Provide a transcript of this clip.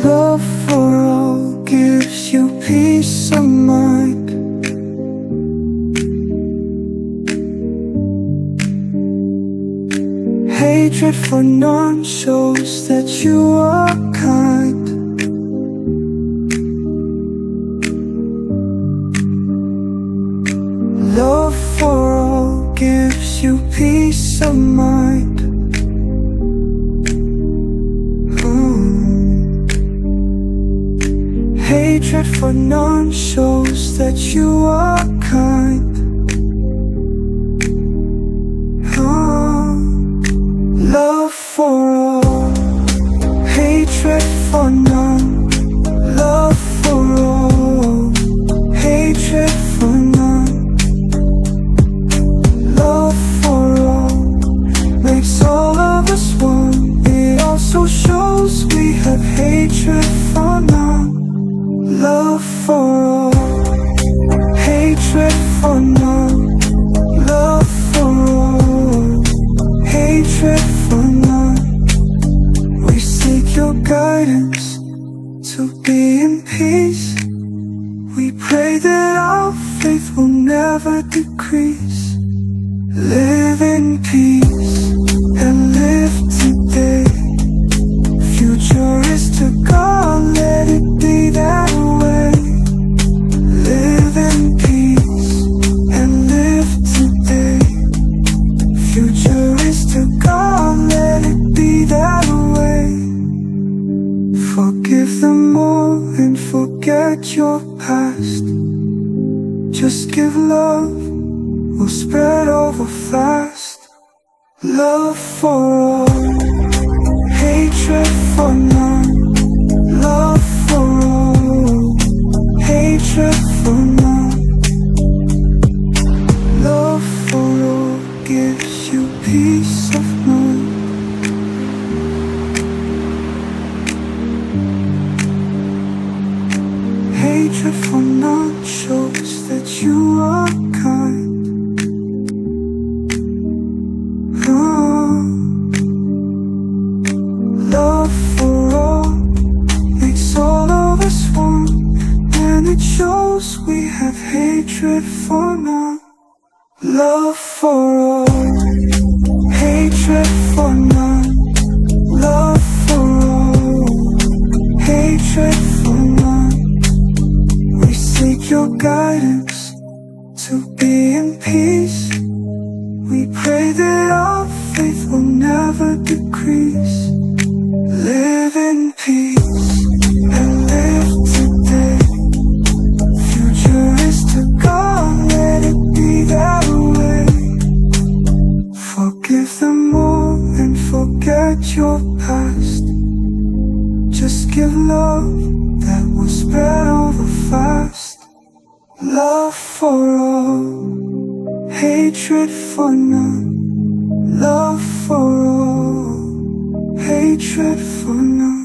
Love for all gives you peace of mind. Hatred for none shows that you are kind. Love for all gives you peace of mind. Hatred for none shows that you are kind. Love for all, hatred for none. Love for all, hatred for none. Love for all makes all of us one. It also shows we have hatred for none. Love for all, hatred for none. Love for all, hatred for none. We seek your guidance to be in peace. We pray that our faith will never decrease. Live in peace and live today. Future is to God, let it be that way. Live in peace and live today. Future is to God, let it be that way. Forgive them all and forget your past. Just give love, will spread over fast. Love for all, hatred for none. Love for all, hatred for none. Love for all gives you peace of mind. Hatred for none shows that you are kind. Love for all makes all of us one, and it shows we have hatred for none. Love for all, hatred for none. Love for all, hatred for none. We seek your guidance to be in peace. We pray that our faith will never decrease. Live in peace and live today. Future is to God, let it be that way. Forgive them all and forget your past. Just give love that will spread over fast. Love for all, hatred for none. Love for all, hatred for none.